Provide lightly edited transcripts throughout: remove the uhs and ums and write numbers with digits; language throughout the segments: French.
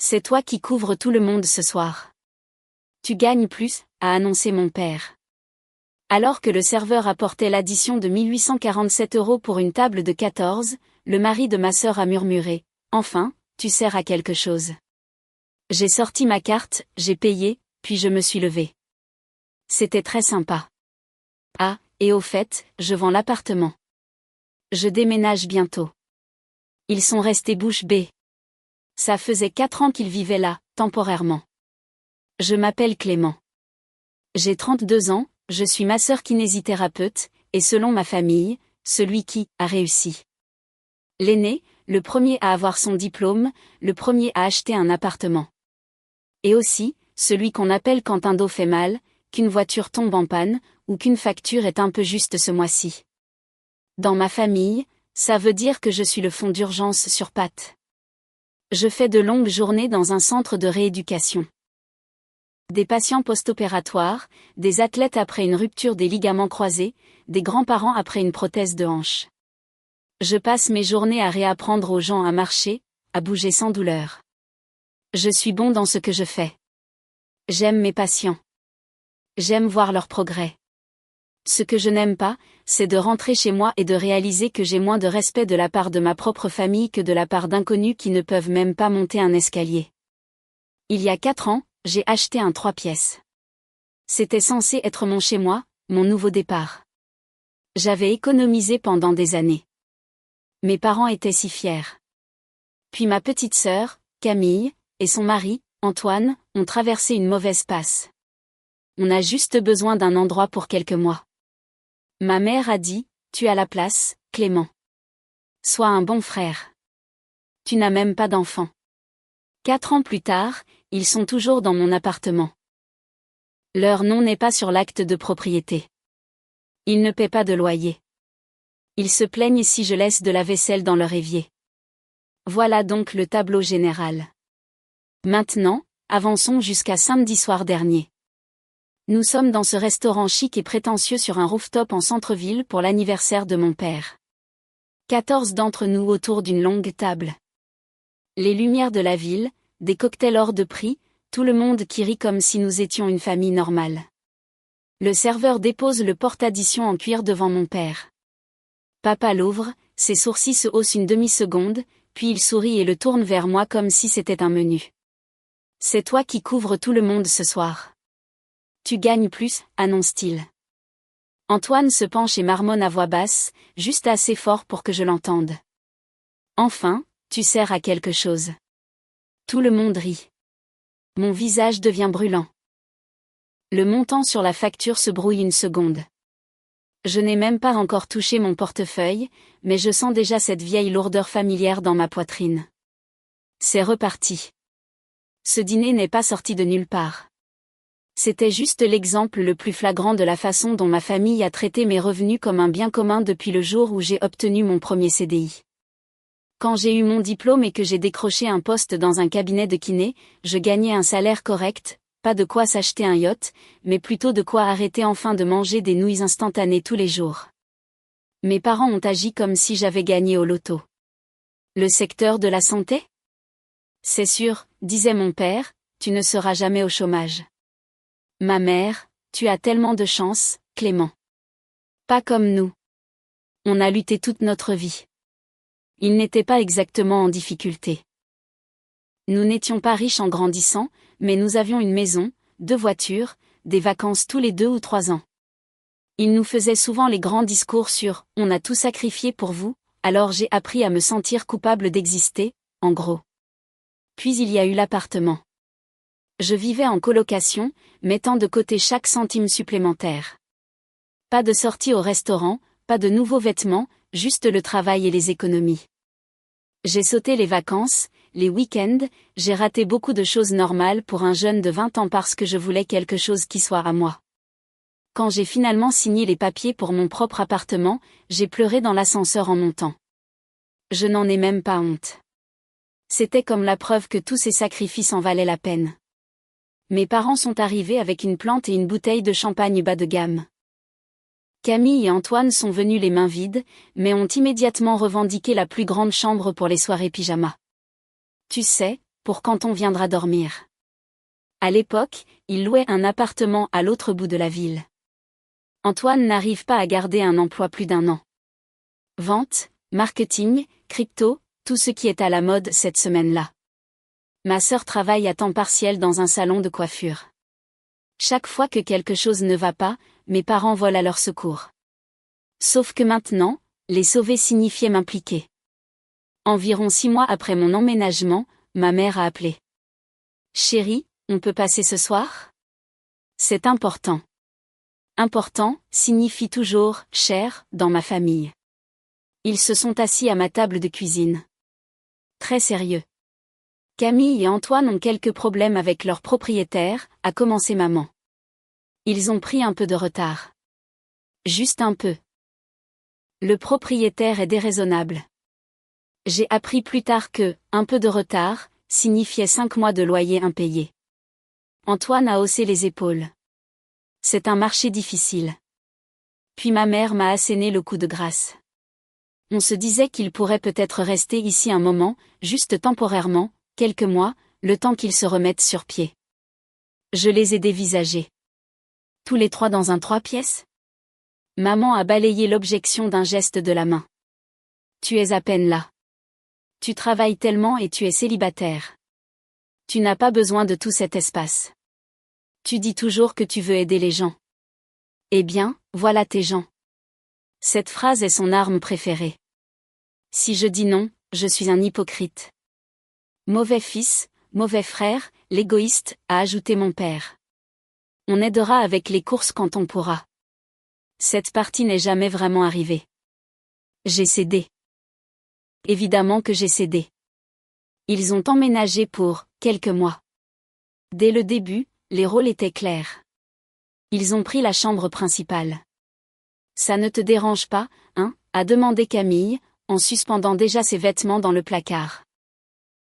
C'est toi qui couvres tout le monde ce soir. Tu gagnes plus, a annoncé mon père. Alors que le serveur apportait l'addition de 1847 € pour une table de 14, le mari de ma sœur a murmuré « Enfin, tu sers à quelque chose ». J'ai sorti ma carte, j'ai payé, puis je me suis levée. C'était très sympa. Ah, et au fait, je vends l'appartement. Je déménage bientôt. Ils sont restés bouche bée. Ça faisait 4 ans qu'ils vivaient là, temporairement. Je m'appelle Clément. J'ai 32 ans, je suis masseur kinésithérapeute, et selon ma famille, celui qui a réussi. L'aîné, le premier à avoir son diplôme, le premier à acheter un appartement. Et aussi, celui qu'on appelle quand un dos fait mal, qu'une voiture tombe en panne, ou qu'une facture est un peu juste ce mois-ci. Dans ma famille, ça veut dire que je suis le fonds d'urgence sur pattes. Je fais de longues journées dans un centre de rééducation. Des patients post-opératoires, des athlètes après une rupture des ligaments croisés, des grands-parents après une prothèse de hanche. Je passe mes journées à réapprendre aux gens à marcher, à bouger sans douleur. Je suis bon dans ce que je fais. J'aime mes patients. J'aime voir leur progrès. Ce que je n'aime pas, c'est de rentrer chez moi et de réaliser que j'ai moins de respect de la part de ma propre famille que de la part d'inconnus qui ne peuvent même pas monter un escalier. Il y a 4 ans, j'ai acheté un 3 pièces. C'était censé être mon chez-moi, mon nouveau départ. J'avais économisé pendant des années. Mes parents étaient si fiers. Puis ma petite sœur, Camille, et son mari, Antoine, ont traversé une mauvaise passe. On a juste besoin d'un endroit pour quelques mois. Ma mère a dit, tu as la place, Clément. Sois un bon frère. Tu n'as même pas d'enfant. 4 ans plus tard, ils sont toujours dans mon appartement. Leur nom n'est pas sur l'acte de propriété. Ils ne paient pas de loyer. Ils se plaignent si je laisse de la vaisselle dans leur évier. Voilà donc le tableau général. Maintenant, avançons jusqu'à samedi soir dernier. Nous sommes dans ce restaurant chic et prétentieux sur un rooftop en centre-ville pour l'anniversaire de mon père. 14 d'entre nous autour d'une longue table. Les lumières de la ville, des cocktails hors de prix, tout le monde qui rit comme si nous étions une famille normale. Le serveur dépose le porte-addition en cuir devant mon père. Papa l'ouvre, ses sourcils se haussent une demi-seconde, puis il sourit et le tourne vers moi comme si c'était un menu. C'est toi qui couvres tout le monde ce soir. Tu gagnes plus, annonce-t-il. Antoine se penche et marmonne à voix basse, juste assez fort pour que je l'entende. Enfin, tu sers à quelque chose. Tout le monde rit. Mon visage devient brûlant. Le montant sur la facture se brouille une seconde. Je n'ai même pas encore touché mon portefeuille, mais je sens déjà cette vieille lourdeur familière dans ma poitrine. C'est reparti. Ce dîner n'est pas sorti de nulle part. C'était juste l'exemple le plus flagrant de la façon dont ma famille a traité mes revenus comme un bien commun depuis le jour où j'ai obtenu mon premier CDI. Quand j'ai eu mon diplôme et que j'ai décroché un poste dans un cabinet de kiné, je gagnais un salaire correct, pas de quoi s'acheter un yacht, mais plutôt de quoi arrêter enfin de manger des nouilles instantanées tous les jours. Mes parents ont agi comme si j'avais gagné au loto. Le secteur de la santé ? C'est sûr, disait mon père, tu ne seras jamais au chômage. Ma mère, tu as tellement de chance, Clément. Pas comme nous. On a lutté toute notre vie. Ils n'étaient pas exactement en difficulté. Nous n'étions pas riches en grandissant, mais nous avions une maison, 2 voitures, des vacances tous les 2 ou 3 ans. Ils nous faisaient souvent les grands discours sur « on a tout sacrifié pour vous », alors j'ai appris à me sentir coupable d'exister, en gros. Puis il y a eu l'appartement. Je vivais en colocation, mettant de côté chaque centime supplémentaire. Pas de sortie au restaurant, pas de nouveaux vêtements, juste le travail et les économies. J'ai sauté les vacances, les week-ends, j'ai raté beaucoup de choses normales pour un jeune de 20 ans parce que je voulais quelque chose qui soit à moi. Quand j'ai finalement signé les papiers pour mon propre appartement, j'ai pleuré dans l'ascenseur en montant. Je n'en ai même pas honte. C'était comme la preuve que tous ces sacrifices en valaient la peine. Mes parents sont arrivés avec une plante et une bouteille de champagne bas de gamme. Camille et Antoine sont venus les mains vides, mais ont immédiatement revendiqué la plus grande chambre pour les soirées pyjama. Tu sais, pour quand on viendra dormir. À l'époque, il louait un appartement à l'autre bout de la ville. Antoine n'arrive pas à garder un emploi plus d'1 an. Vente, marketing, crypto, tout ce qui est à la mode cette semaine-là. Ma sœur travaille à temps partiel dans un salon de coiffure. Chaque fois que quelque chose ne va pas, mes parents volent à leur secours. Sauf que maintenant, les sauver signifiait m'impliquer. Environ 6 mois après mon emménagement, ma mère a appelé. Chérie, on peut passer ce soir? C'est important. Important signifie toujours cher dans ma famille. Ils se sont assis à ma table de cuisine. Très sérieux. Camille et Antoine ont quelques problèmes avec leur propriétaire, a commencé maman. Ils ont pris un peu de retard. Juste un peu. Le propriétaire est déraisonnable. J'ai appris plus tard que, un peu de retard, signifiait 5 mois de loyer impayé. Antoine a haussé les épaules. C'est un marché difficile. Puis ma mère m'a asséné le coup de grâce. On se disait qu'il pourrait peut-être rester ici un moment, juste temporairement, quelques mois, le temps qu'ils se remettent sur pied. Je les ai dévisagés. Tous les 3 dans un 3 pièces? Maman a balayé l'objection d'un geste de la main. Tu es à peine là. Tu travailles tellement et tu es célibataire. Tu n'as pas besoin de tout cet espace. Tu dis toujours que tu veux aider les gens. Eh bien, voilà tes gens. Cette phrase est son arme préférée. Si je dis non, je suis un hypocrite. Mauvais fils, mauvais frère, l'égoïste, a ajouté mon père. On aidera avec les courses quand on pourra. Cette partie n'est jamais vraiment arrivée. J'ai cédé. Évidemment que j'ai cédé. Ils ont emménagé pour quelques mois. Dès le début, les rôles étaient clairs. Ils ont pris la chambre principale. Ça ne te dérange pas, hein, a demandé Camille, en suspendant déjà ses vêtements dans le placard.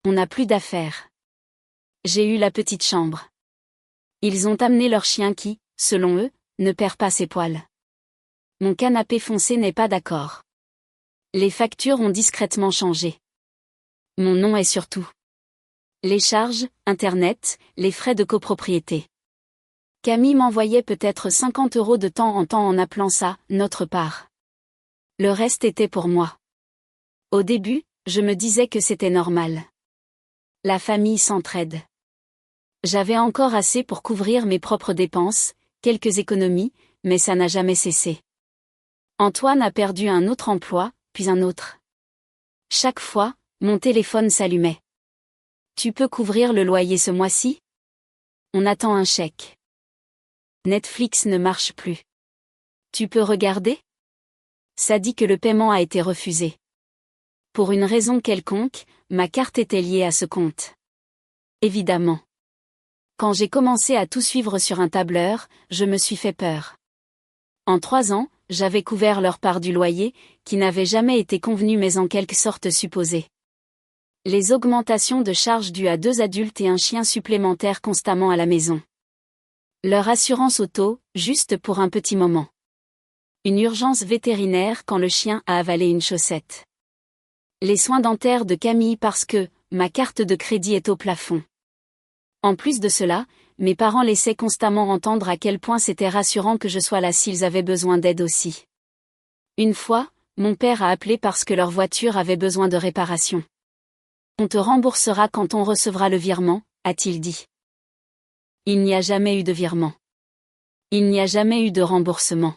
On n'a plus d'affaires. J'ai eu la petite chambre. Ils ont amené leur chien qui, selon eux, ne perd pas ses poils. Mon canapé foncé n'est pas d'accord. Les factures ont discrètement changé. Mon nom est sur tout. Les charges, Internet, les frais de copropriété. Camille m'envoyait peut-être 50 € de temps en temps en appelant ça « notre part ». Le reste était pour moi. Au début, je me disais que c'était normal. La famille s'entraide. J'avais encore assez pour couvrir mes propres dépenses, quelques économies, mais ça n'a jamais cessé. Antoine a perdu un autre emploi, puis un autre. Chaque fois, mon téléphone s'allumait. Tu peux couvrir le loyer ce mois-ci? On attend un chèque. Netflix ne marche plus. Tu peux regarder? Ça dit que le paiement a été refusé. Pour une raison quelconque, ma carte était liée à ce compte. Évidemment. Quand j'ai commencé à tout suivre sur un tableur, je me suis fait peur. En 3 ans, j'avais couvert leur part du loyer, qui n'avait jamais été convenue mais en quelque sorte supposée. Les augmentations de charges dues à 2 adultes et un chien supplémentaire constamment à la maison. Leur assurance auto, juste pour un petit moment. Une urgence vétérinaire quand le chien a avalé une chaussette. Les soins dentaires de Camille parce que ma carte de crédit est au plafond. En plus de cela, mes parents laissaient constamment entendre à quel point c'était rassurant que je sois là s'ils avaient besoin d'aide aussi. Une fois, mon père a appelé parce que leur voiture avait besoin de réparation. On te remboursera quand on recevra le virement, a-t-il dit. Il n'y a jamais eu de virement. Il n'y a jamais eu de remboursement.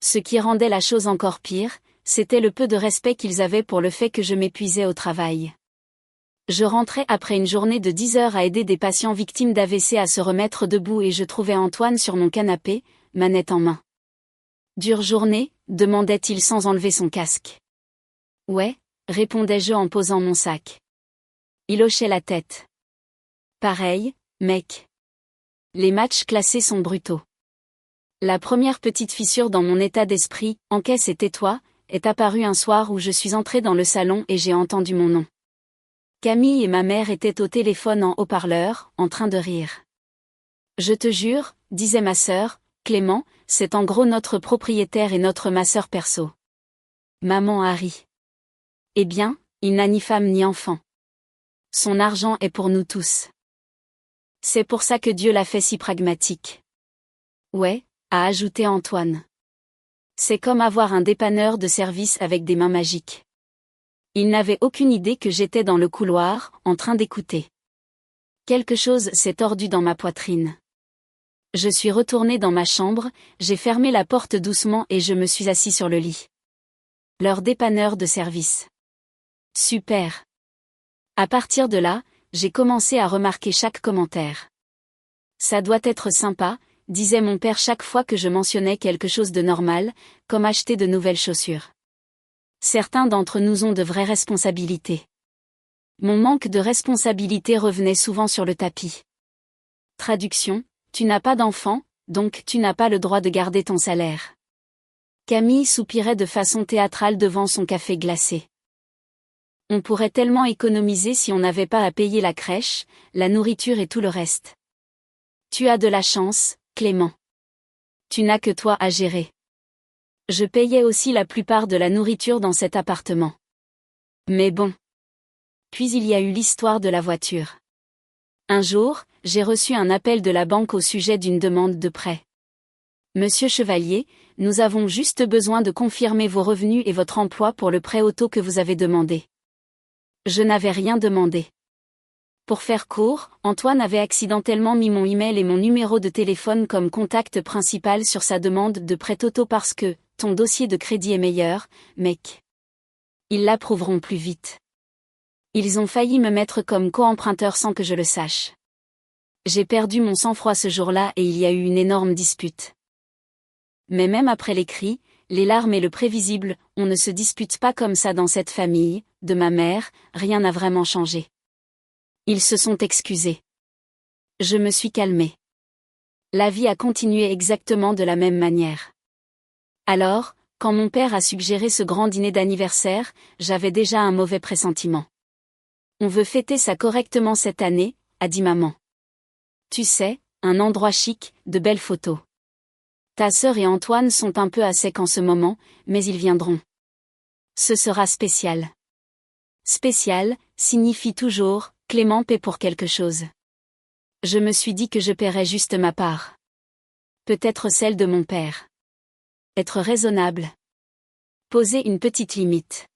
Ce qui rendait la chose encore pire, c'était le peu de respect qu'ils avaient pour le fait que je m'épuisais au travail. Je rentrais après une journée de 10 heures à aider des patients victimes d'AVC à se remettre debout et je trouvais Antoine sur mon canapé, manette en main. Dure journée, demandait-il sans enlever son casque. Ouais, répondais-je en posant mon sac. Il hochait la tête. Pareil, mec. Les matchs classés sont brutaux. La première petite fissure dans mon état d'esprit, encaisse et tais-toi, est apparue un soir où je suis entrée dans le salon et j'ai entendu mon nom. Camille et ma mère étaient au téléphone en haut-parleur, en train de rire. Je te jure, disait ma sœur, Clément, c'est en gros notre propriétaire et notre masseur perso. Maman a ri. Eh bien, il n'a ni femme ni enfant. Son argent est pour nous tous. C'est pour ça que Dieu l'a fait si pragmatique. Ouais, a ajouté Antoine. C'est comme avoir un dépanneur de service avec des mains magiques. Il n'avait aucune idée que j'étais dans le couloir, en train d'écouter. Quelque chose s'est tordu dans ma poitrine. Je suis retourné dans ma chambre, j'ai fermé la porte doucement et je me suis assis sur le lit. Leur dépanneur de service. Super. À partir de là, j'ai commencé à remarquer chaque commentaire. Ça doit être sympa, disait mon père chaque fois que je mentionnais quelque chose de normal, comme acheter de nouvelles chaussures. Certains d'entre nous ont de vraies responsabilités. Mon manque de responsabilité revenait souvent sur le tapis. Traduction, tu n'as pas d'enfant, donc tu n'as pas le droit de garder ton salaire. Camille soupirait de façon théâtrale devant son café glacé. On pourrait tellement économiser si on n'avait pas à payer la crèche, la nourriture et tout le reste. Tu as de la chance, Clément. Tu n'as que toi à gérer. Je payais aussi la plupart de la nourriture dans cet appartement. Mais bon. Puis il y a eu l'histoire de la voiture. Un jour, j'ai reçu un appel de la banque au sujet d'une demande de prêt. Monsieur Chevalier, nous avons juste besoin de confirmer vos revenus et votre emploi pour le prêt auto que vous avez demandé. Je n'avais rien demandé. Pour faire court, Antoine avait accidentellement mis mon email et mon numéro de téléphone comme contact principal sur sa demande de prêt auto parce que ton dossier de crédit est meilleur, mec. Ils l'approuveront plus vite. Ils ont failli me mettre comme co-emprunteur sans que je le sache. J'ai perdu mon sang-froid ce jour-là et il y a eu une énorme dispute. Mais même après les cris, les larmes et le prévisible, on ne se dispute pas comme ça dans cette famille, de ma mère, rien n'a vraiment changé. Ils se sont excusés. Je me suis calmée. La vie a continué exactement de la même manière. Alors, quand mon père a suggéré ce grand dîner d'anniversaire, j'avais déjà un mauvais pressentiment. On veut fêter ça correctement cette année, a dit maman. Tu sais, un endroit chic, de belles photos. Ta sœur et Antoine sont un peu à sec en ce moment, mais ils viendront. Ce sera spécial. Spécial, signifie toujours, Clément paie pour quelque chose. Je me suis dit que je paierais juste ma part. Peut-être celle de mon père. Être raisonnable. Poser une petite limite.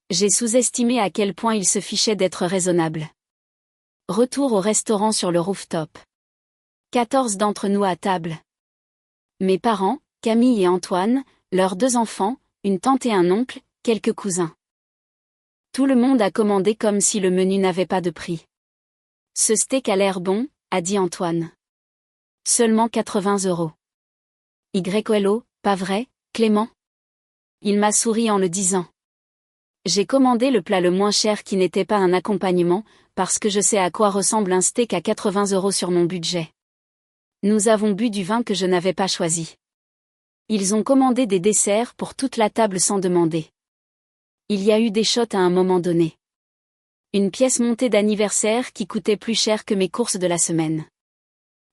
J'ai sous-estimé à quel point il se fichait d'être raisonnable. Retour au restaurant sur le rooftop. 14 d'entre nous à table. Mes parents, Camille et Antoine, leurs 2 enfants, une tante et un oncle, quelques cousins. Tout le monde a commandé comme si le menu n'avait pas de prix. Ce steak a l'air bon, a dit Antoine. Seulement 80 €. YOLO, pas vrai, Clément? Il m'a souri en le disant. J'ai commandé le plat le moins cher qui n'était pas un accompagnement, parce que je sais à quoi ressemble un steak à 80 € sur mon budget. Nous avons bu du vin que je n'avais pas choisi. Ils ont commandé des desserts pour toute la table sans demander. Il y a eu des shots à un moment donné. Une pièce montée d'anniversaire qui coûtait plus cher que mes courses de la semaine.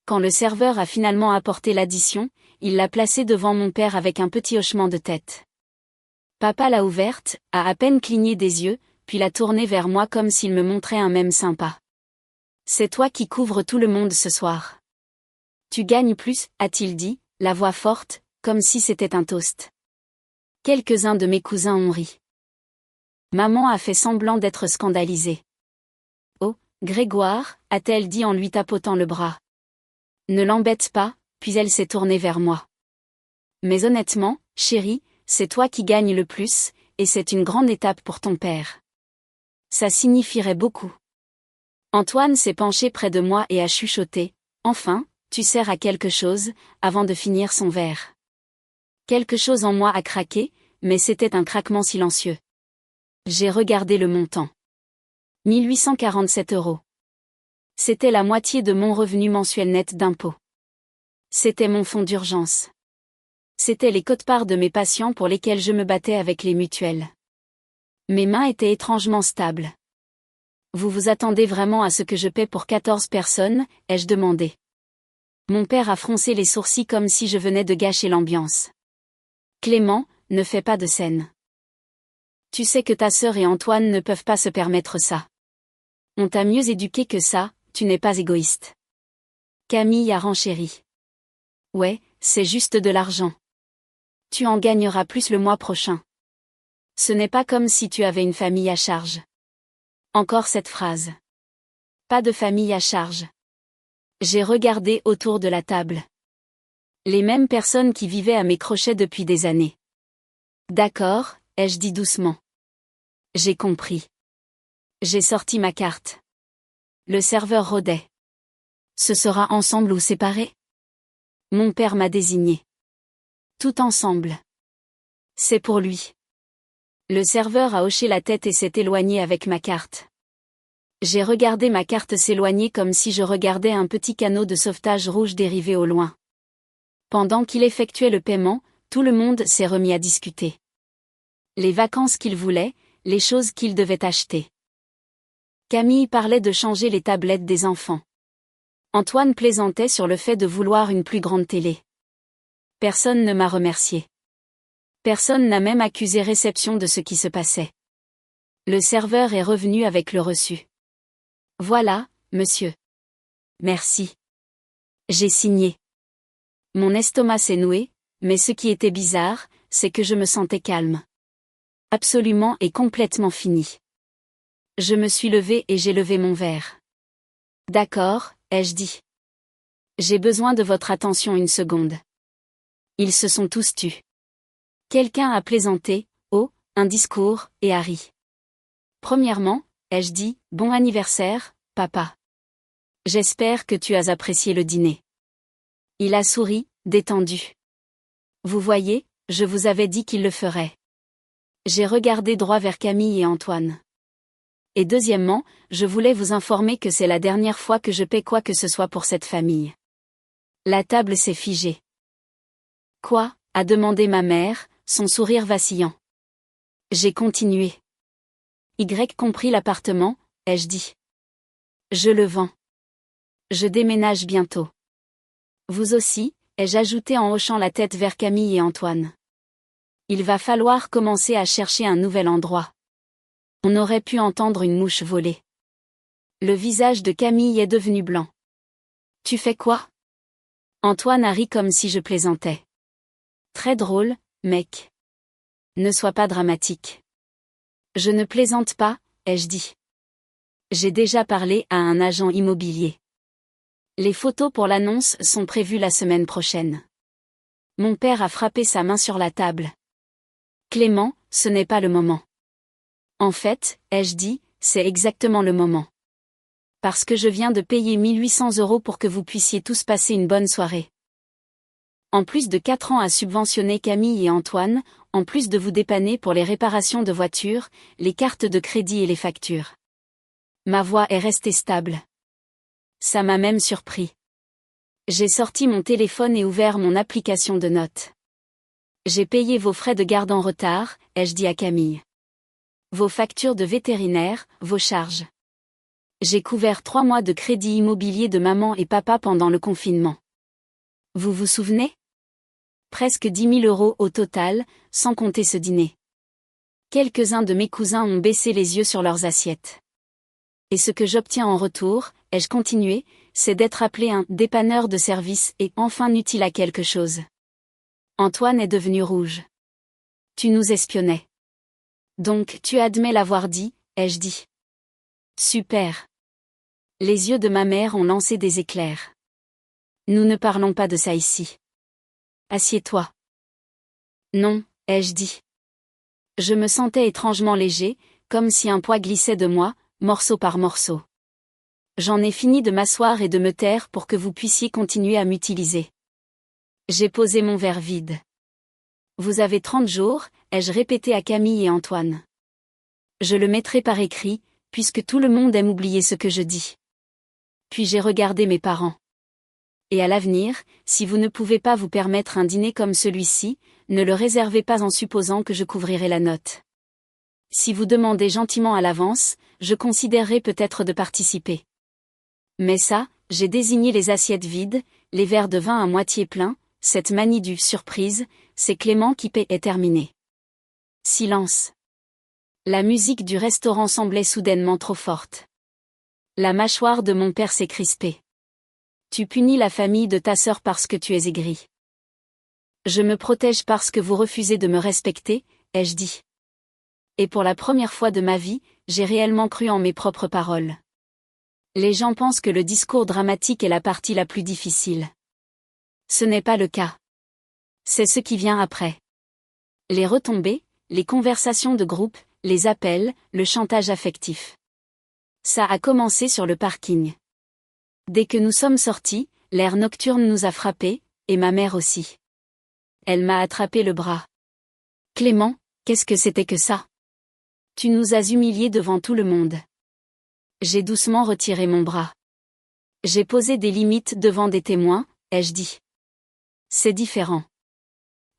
Quand le serveur a finalement apporté l'addition, il l'a placée devant mon père avec un petit hochement de tête. Papa l'a ouverte, a à peine cligné des yeux, puis l'a tournée vers moi comme s'il me montrait un mème sympa. C'est toi qui couvres tout le monde ce soir. Tu gagnes plus, a-t-il dit, la voix forte, comme si c'était un toast. Quelques-uns de mes cousins ont ri. Maman a fait semblant d'être scandalisée. Oh, Grégoire, a-t-elle dit en lui tapotant le bras. Ne l'embête pas, puis elle s'est tournée vers moi. Mais honnêtement, chérie, c'est toi qui gagnes le plus, et c'est une grande étape pour ton père. Ça signifierait beaucoup. Antoine s'est penché près de moi et a chuchoté, enfin, tu sers à quelque chose, avant de finir son verre. Quelque chose en moi a craqué, mais c'était un craquement silencieux. J'ai regardé le montant. 1847 €. C'était la moitié de mon revenu mensuel net d'impôts. C'était mon fonds d'urgence. C'étaient les quotes-parts de mes patients pour lesquels je me battais avec les mutuelles. Mes mains étaient étrangement stables. Vous vous attendez vraiment à ce que je paie pour 14 personnes, ai-je demandé. Mon père a froncé les sourcils comme si je venais de gâcher l'ambiance. Clément, ne fais pas de scène. Tu sais que ta sœur et Antoine ne peuvent pas se permettre ça. On t'a mieux éduqué que ça, tu n'es pas égoïste. Camille a renchéri. Ouais, c'est juste de l'argent. Tu en gagneras plus le mois prochain. Ce n'est pas comme si tu avais une famille à charge. Encore cette phrase. Pas de famille à charge. J'ai regardé autour de la table. Les mêmes personnes qui vivaient à mes crochets depuis des années. D'accord, ai-je dit doucement. J'ai compris. J'ai sorti ma carte. Le serveur rôdait. Ce sera ensemble ou séparé? Mon père m'a désigné. Tout ensemble. C'est pour lui. Le serveur a hoché la tête et s'est éloigné avec ma carte. J'ai regardé ma carte s'éloigner comme si je regardais un petit canot de sauvetage rouge dériver au loin. Pendant qu'il effectuait le paiement, tout le monde s'est remis à discuter. Les vacances qu'il voulait, les choses qu'il devait acheter. Camille parlait de changer les tablettes des enfants. Antoine plaisantait sur le fait de vouloir une plus grande télé. Personne ne m'a remercié. Personne n'a même accusé réception de ce qui se passait. Le serveur est revenu avec le reçu. Voilà, monsieur. Merci. J'ai signé. Mon estomac s'est noué, mais ce qui était bizarre, c'est que je me sentais calme. Absolument et complètement fini. Je me suis levée et j'ai levé mon verre. D'accord, ai-je dit. J'ai besoin de votre attention une seconde. Ils se sont tous tus. Quelqu'un a plaisanté, oh, un discours, et a ri. Premièrement, ai-je dit, bon anniversaire, papa. J'espère que tu as apprécié le dîner. Il a souri, détendu. Vous voyez, je vous avais dit qu'il le ferait. J'ai regardé droit vers Camille et Antoine. Et deuxièmement, je voulais vous informer que c'est la dernière fois que je paie quoi que ce soit pour cette famille. La table s'est figée. Quoi? A demandé ma mère, son sourire vacillant. J'ai continué. Y compris l'appartement, ai-je dit. Je le vends. Je déménage bientôt. Vous aussi, ai-je ajouté en hochant la tête vers Camille et Antoine. Il va falloir commencer à chercher un nouvel endroit. On aurait pu entendre une mouche voler. Le visage de Camille est devenu blanc. Tu fais quoi? Antoine a ri comme si je plaisantais. Très drôle, mec. Ne sois pas dramatique. Je ne plaisante pas, ai-je dit. J'ai déjà parlé à un agent immobilier. Les photos pour l'annonce sont prévues la semaine prochaine. Mon père a frappé sa main sur la table. Clément, ce n'est pas le moment. En fait, ai-je dit, c'est exactement le moment. Parce que je viens de payer 1800 € pour que vous puissiez tous passer une bonne soirée. En plus de 4 ans à subventionner Camille et Antoine, en plus de vous dépanner pour les réparations de voitures, les cartes de crédit et les factures. Ma voix est restée stable. Ça m'a même surpris. J'ai sorti mon téléphone et ouvert mon application de notes. J'ai payé vos frais de garde en retard, ai-je dit à Camille. Vos factures de vétérinaire, vos charges. J'ai couvert 3 mois de crédit immobilier de maman et papa pendant le confinement. Vous vous souvenez? Presque 10 000 € au total, sans compter ce dîner. Quelques-uns de mes cousins ont baissé les yeux sur leurs assiettes. Et ce que j'obtiens en retour, ai-je continué, c'est d'être appelé un dépanneur de service et enfin utile à quelque chose. Antoine est devenu rouge. Tu nous espionnais. Donc tu admets l'avoir dit, ai-je dit. Super. Les yeux de ma mère ont lancé des éclairs. Nous ne parlons pas de ça ici. Assieds-toi. Non, ai-je dit. Je me sentais étrangement léger, comme si un poids glissait de moi, morceau par morceau. J'en ai fini de m'asseoir et de me taire pour que vous puissiez continuer à m'utiliser. J'ai posé mon verre vide. Vous avez 30 jours, ai-je répété à Camille et Antoine. Je le mettrai par écrit, puisque tout le monde aime oublier ce que je dis. Puis j'ai regardé mes parents. Et à l'avenir, si vous ne pouvez pas vous permettre un dîner comme celui-ci, ne le réservez pas en supposant que je couvrirai la note. Si vous demandez gentiment à l'avance, je considérerai peut-être de participer. Mais ça, j'ai désigné les assiettes vides, les verres de vin à moitié pleins, cette manie du surprise, c'est Clément qui paie est terminée. Silence. La musique du restaurant semblait soudainement trop forte. La mâchoire de mon père s'est crispée. Tu punis la famille de ta sœur parce que tu es aigri. Je me protège parce que vous refusez de me respecter, ai-je dit. Et pour la première fois de ma vie, j'ai réellement cru en mes propres paroles. Les gens pensent que le discours dramatique est la partie la plus difficile. Ce n'est pas le cas. C'est ce qui vient après. Les retombées, les conversations de groupe, les appels, le chantage affectif. Ça a commencé sur le parking. Dès que nous sommes sortis, l'air nocturne nous a frappés, et ma mère aussi. Elle m'a attrapé le bras. Clément, qu'est-ce que c'était que ça? Tu nous as humiliés devant tout le monde. J'ai doucement retiré mon bras. J'ai posé des limites devant des témoins, ai-je dit. C'est différent.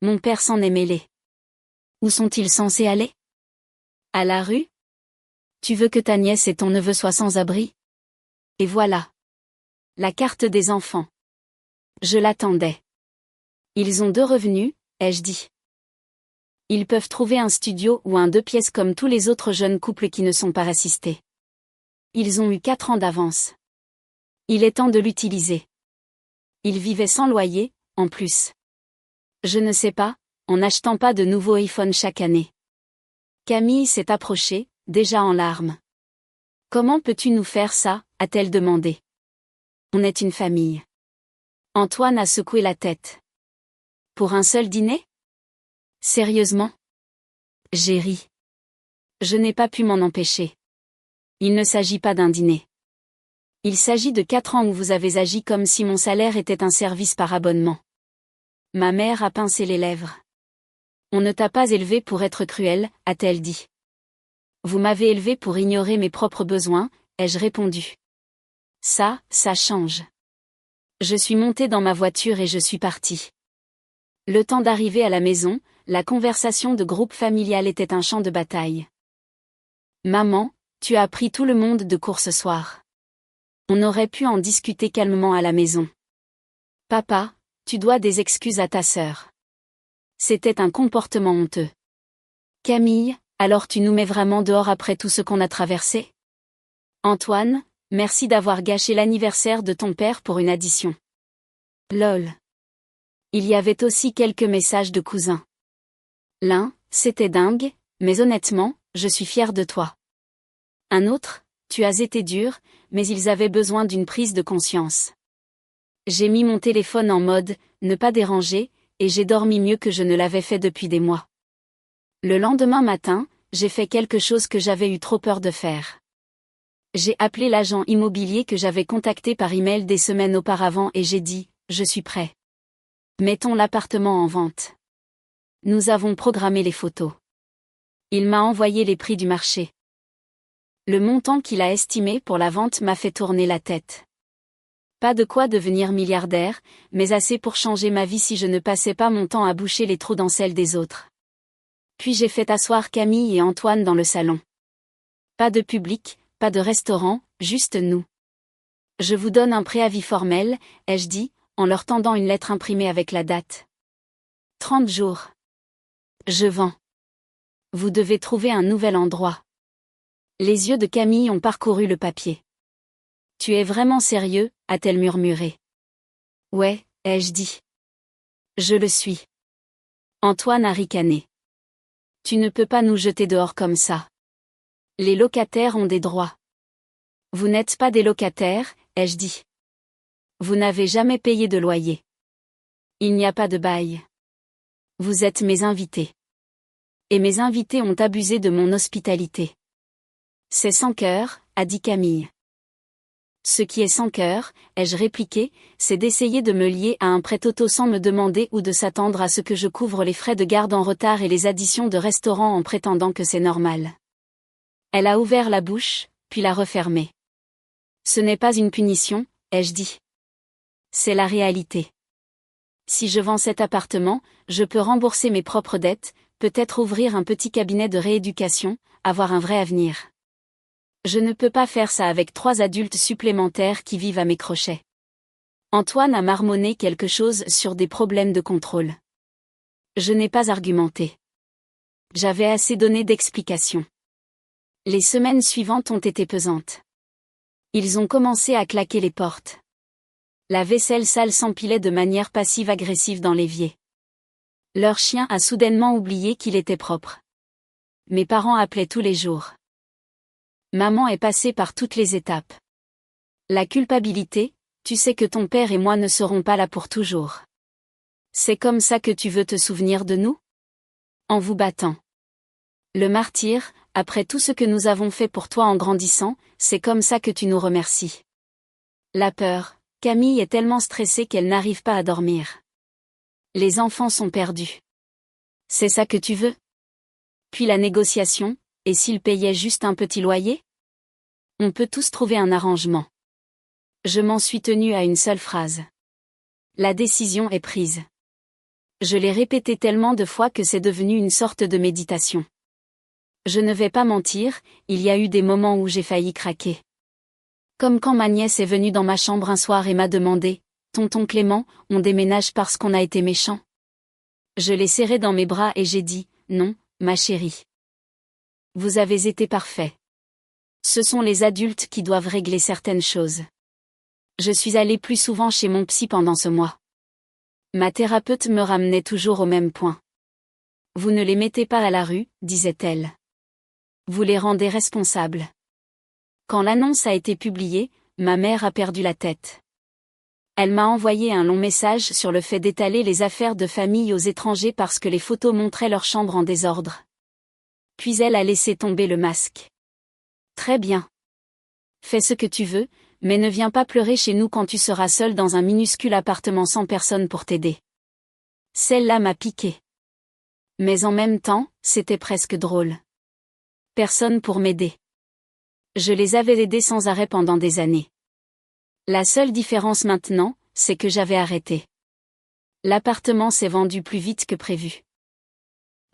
Mon père s'en est mêlé. Où sont-ils censés aller? À la rue? Tu veux que ta nièce et ton neveu soient sans abri? Et voilà. La carte des enfants. Je l'attendais. Ils ont 2 revenus, ai-je dit. Ils peuvent trouver un studio ou un 2 pièces comme tous les autres jeunes couples qui ne sont pas assistés. Ils ont eu 4 ans d'avance. Il est temps de l'utiliser. Ils vivaient sans loyer, en plus. Je ne sais pas, en n'achetant pas de nouveaux iPhones chaque année. Camille s'est approchée, déjà en larmes. Comment peux-tu nous faire ça, a-t-elle demandé. On est une famille. Antoine a secoué la tête. Pour un seul dîner? Sérieusement? J'ai ri. Je n'ai pas pu m'en empêcher. Il ne s'agit pas d'un dîner. Il s'agit de 4 ans où vous avez agi comme si mon salaire était un service par abonnement. Ma mère a pincé les lèvres. On ne t'a pas élevé pour être cruel, a-t-elle dit. Vous m'avez élevé pour ignorer mes propres besoins, ai-je répondu. Ça change. Je suis montée dans ma voiture et je suis partie. Le temps d'arriver à la maison, la conversation de groupe familial était un champ de bataille. Maman, tu as pris tout le monde de court ce soir. On aurait pu en discuter calmement à la maison. Papa, tu dois des excuses à ta sœur. C'était un comportement honteux. Camille, alors tu nous mets vraiment dehors après tout ce qu'on a traversé? Antoine, merci d'avoir gâché l'anniversaire de ton père pour une addition. Lol. Il y avait aussi quelques messages de cousins. L'un, c'était dingue, mais honnêtement, je suis fière de toi. Un autre, tu as été dur, mais ils avaient besoin d'une prise de conscience. J'ai mis mon téléphone en mode « ne pas déranger » et j'ai dormi mieux que je ne l'avais fait depuis des mois. Le lendemain matin, j'ai fait quelque chose que j'avais eu trop peur de faire. J'ai appelé l'agent immobilier que j'avais contacté par email des semaines auparavant et j'ai dit « je suis prêt. Mettons l'appartement en vente. » Nous avons programmé les photos. Il m'a envoyé les prix du marché. Le montant qu'il a estimé pour la vente m'a fait tourner la tête. Pas de quoi devenir milliardaire, mais assez pour changer ma vie si je ne passais pas mon temps à boucher les trous dans celle des autres. Puis j'ai fait asseoir Camille et Antoine dans le salon. Pas de public, pas de restaurant, juste nous. Je vous donne un préavis formel, ai-je dit, en leur tendant une lettre imprimée avec la date. 30 jours. Je vends. Vous devez trouver un nouvel endroit. Les yeux de Camille ont parcouru le papier. Tu es vraiment sérieux, a-t-elle murmuré. Ouais, ai-je dit. Je le suis. Antoine a ricané. Tu ne peux pas nous jeter dehors comme ça. Les locataires ont des droits. Vous n'êtes pas des locataires, ai-je dit. Vous n'avez jamais payé de loyer. Il n'y a pas de bail. Vous êtes mes invités. Et mes invités ont abusé de mon hospitalité. C'est sans cœur, a dit Camille. Ce qui est sans cœur, ai-je répliqué, c'est d'essayer de me lier à un prêt auto sans me demander ou de s'attendre à ce que je couvre les frais de garde en retard et les additions de restaurant en prétendant que c'est normal. Elle a ouvert la bouche, puis l'a refermée. Ce n'est pas une punition, ai-je dit. C'est la réalité. Si je vends cet appartement, je peux rembourser mes propres dettes, peut-être ouvrir un petit cabinet de rééducation, avoir un vrai avenir. Je ne peux pas faire ça avec 3 adultes supplémentaires qui vivent à mes crochets. Antoine a marmonné quelque chose sur des problèmes de contrôle. Je n'ai pas argumenté. J'avais assez donné d'explications. Les semaines suivantes ont été pesantes. Ils ont commencé à claquer les portes. La vaisselle sale s'empilait de manière passive-agressive dans l'évier. Leur chien a soudainement oublié qu'il était propre. Mes parents appelaient tous les jours. Maman est passée par toutes les étapes. La culpabilité, tu sais que ton père et moi ne serons pas là pour toujours. C'est comme ça que tu veux te souvenir de nous? En vous battant. Le martyr, après tout ce que nous avons fait pour toi en grandissant, c'est comme ça que tu nous remercies. La peur, Camille est tellement stressée qu'elle n'arrive pas à dormir. Les enfants sont perdus. C'est ça que tu veux? Puis la négociation, et s'ils payaient juste un petit loyer? On peut tous trouver un arrangement. Je m'en suis tenue à une seule phrase. La décision est prise. Je l'ai répété tellement de fois que c'est devenu une sorte de méditation. Je ne vais pas mentir, il y a eu des moments où j'ai failli craquer. Comme quand ma nièce est venue dans ma chambre un soir et m'a demandé « Tonton Clément, on déménage parce qu'on a été méchant ?» Je l'ai serrée dans mes bras et j'ai dit « Non, ma chérie. Vous avez été parfait. Ce sont les adultes qui doivent régler certaines choses. » Je suis allée plus souvent chez mon psy pendant ce mois. Ma thérapeute me ramenait toujours au même point. Vous ne les mettez pas à la rue, disait-elle. Vous les rendez responsables. Quand l'annonce a été publiée, ma mère a perdu la tête. Elle m'a envoyé un long message sur le fait d'étaler les affaires de famille aux étrangers parce que les photos montraient leur chambre en désordre. Puis elle a laissé tomber le masque. Très bien. Fais ce que tu veux, mais ne viens pas pleurer chez nous quand tu seras seule dans un minuscule appartement sans personne pour t'aider. Celle-là m'a piqué. Mais en même temps, c'était presque drôle. Personne pour m'aider. Je les avais aidés sans arrêt pendant des années. La seule différence maintenant, c'est que j'avais arrêté. L'appartement s'est vendu plus vite que prévu.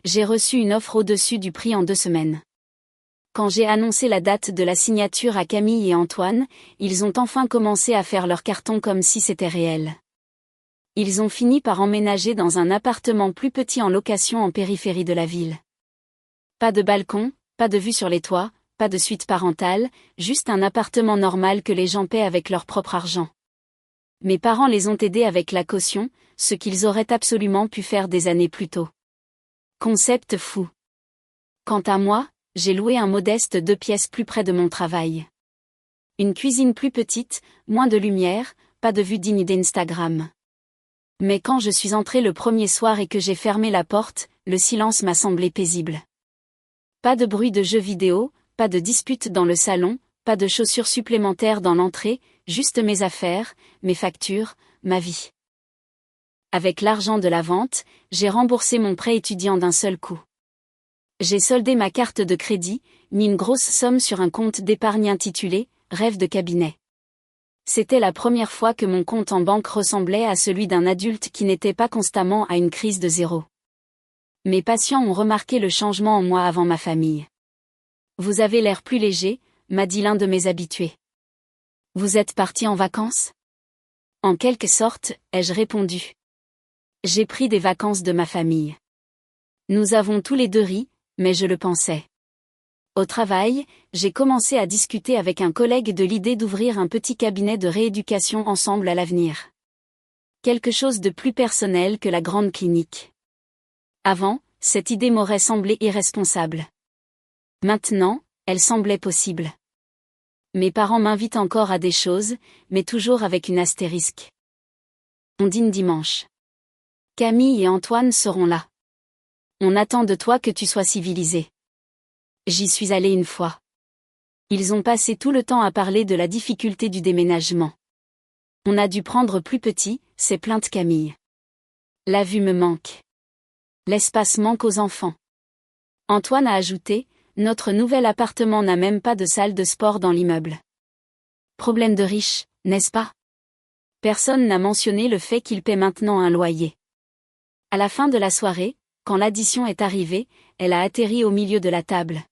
J'ai reçu une offre au-dessus du prix en 2 semaines. Quand j'ai annoncé la date de la signature à Camille et Antoine, ils ont enfin commencé à faire leur carton comme si c'était réel. Ils ont fini par emménager dans un appartement plus petit en location en périphérie de la ville. Pas de balcon, pas de vue sur les toits, pas de suite parentale, juste un appartement normal que les gens paient avec leur propre argent. Mes parents les ont aidés avec la caution, ce qu'ils auraient absolument pu faire des années plus tôt. Concept fou. Quant à moi, j'ai loué un modeste 2 pièces plus près de mon travail. Une cuisine plus petite, moins de lumière, pas de vue digne d'Instagram. Mais quand je suis entrée le premier soir et que j'ai fermé la porte, le silence m'a semblé paisible. Pas de bruit de jeux vidéo, pas de dispute dans le salon, pas de chaussures supplémentaires dans l'entrée, juste mes affaires, mes factures, ma vie. Avec l'argent de la vente, j'ai remboursé mon prêt étudiant d'un seul coup. J'ai soldé ma carte de crédit, mis une grosse somme sur un compte d'épargne intitulé « Rêve de cabinet ». C'était la première fois que mon compte en banque ressemblait à celui d'un adulte qui n'était pas constamment à une crise de zéro. Mes patients ont remarqué le changement en moi avant ma famille. « Vous avez l'air plus léger », m'a dit l'un de mes habitués. « Vous êtes parti en vacances ?» En quelque sorte, ai-je répondu. J'ai pris des vacances de ma famille. Nous avons tous les deux ri, mais je le pensais. Au travail, j'ai commencé à discuter avec un collègue de l'idée d'ouvrir un petit cabinet de rééducation ensemble à l'avenir. Quelque chose de plus personnel que la grande clinique. Avant, cette idée m'aurait semblé irresponsable. Maintenant, elle semblait possible. Mes parents m'invitent encore à des choses, mais toujours avec une astérisque. On dîne dimanche. Camille et Antoine seront là. On attend de toi que tu sois civilisé. J'y suis allée une fois. Ils ont passé tout le temps à parler de la difficulté du déménagement. On a dû prendre plus petit, s'est plainte Camille. La vue me manque. L'espace manque aux enfants. Antoine a ajouté, notre nouvel appartement n'a même pas de salle de sport dans l'immeuble. Problème de riche, n'est-ce pas? Personne n'a mentionné le fait qu'il paie maintenant un loyer. À la fin de la soirée, quand l'addition est arrivée, elle a atterri au milieu de la table.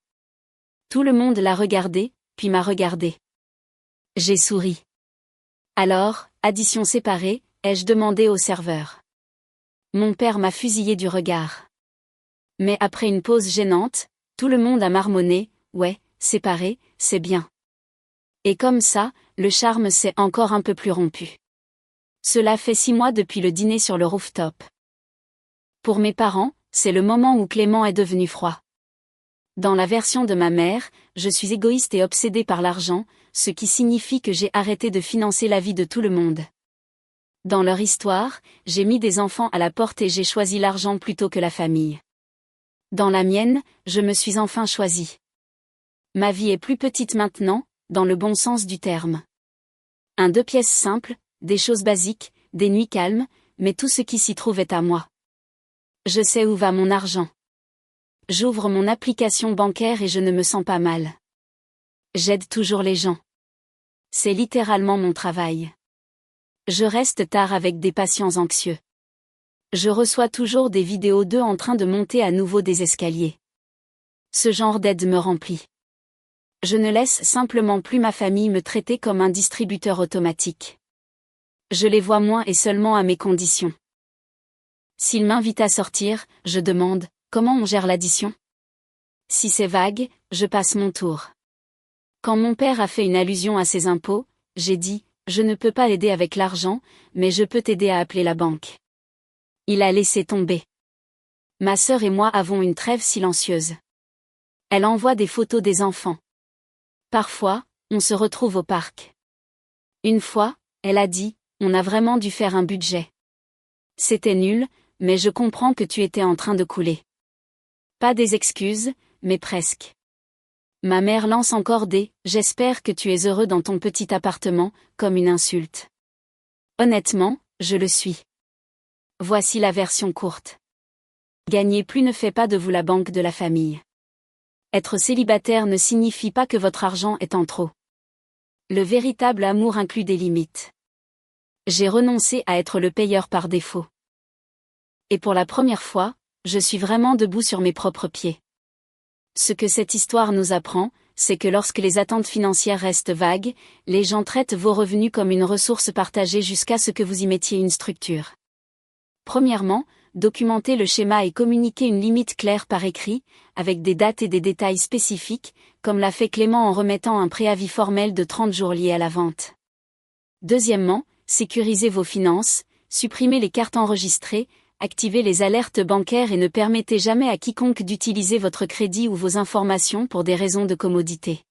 Tout le monde l'a regardée, puis m'a regardé. J'ai souri. Alors, addition séparée, ai-je demandé au serveur. Mon père m'a fusillé du regard. Mais après une pause gênante, tout le monde a marmonné, ouais, séparé, c'est bien. Et comme ça, le charme s'est encore un peu plus rompu. Cela fait 6 mois depuis le dîner sur le rooftop. Pour mes parents, c'est le moment où Clément est devenu froid. Dans la version de ma mère, je suis égoïste et obsédée par l'argent, ce qui signifie que j'ai arrêté de financer la vie de tout le monde. Dans leur histoire, j'ai mis des enfants à la porte et j'ai choisi l'argent plutôt que la famille. Dans la mienne, je me suis enfin choisie. Ma vie est plus petite maintenant, dans le bon sens du terme. 2 pièces simples, des choses basiques, des nuits calmes, mais tout ce qui s'y trouve est à moi. Je sais où va mon argent. J'ouvre mon application bancaire et je ne me sens pas mal. J'aide toujours les gens. C'est littéralement mon travail. Je reste tard avec des patients anxieux. Je reçois toujours des vidéos d'eux en train de monter à nouveau des escaliers. Ce genre d'aide me remplit. Je ne laisse simplement plus ma famille me traiter comme un distributeur automatique. Je les vois moins et seulement à mes conditions. S'ils m'invitent à sortir, je demande « Comment on gère l'addition ?» Si c'est vague, je passe mon tour. Quand mon père a fait une allusion à ses impôts, j'ai dit « Je ne peux pas l'aider avec l'argent, mais je peux t'aider à appeler la banque. » Il a laissé tomber. Ma sœur et moi avons une trêve silencieuse. Elle envoie des photos des enfants. Parfois, on se retrouve au parc. Une fois, elle a dit « On a vraiment dû faire un budget. C'était nul, mais je comprends que tu étais en train de couler. » Pas des excuses, mais presque. Ma mère lance encore des « J'espère que tu es heureux dans ton petit appartement » comme une insulte. Honnêtement, je le suis. Voici la version courte. Gagner plus ne fait pas de vous la banque de la famille. Être célibataire ne signifie pas que votre argent est en trop. Le véritable amour inclut des limites. J'ai renoncé à être le payeur par défaut. Et pour la première fois, je suis vraiment debout sur mes propres pieds. Ce que cette histoire nous apprend, c'est que lorsque les attentes financières restent vagues, les gens traitent vos revenus comme une ressource partagée jusqu'à ce que vous y mettiez une structure. Premièrement, documentez le schéma et communiquez une limite claire par écrit, avec des dates et des détails spécifiques, comme l'a fait Clément en remettant un préavis formel de 30 jours lié à la vente. Deuxièmement, sécurisez vos finances, supprimez les cartes enregistrées, activez les alertes bancaires et ne permettez jamais à quiconque d'utiliser votre crédit ou vos informations pour des raisons de commodité.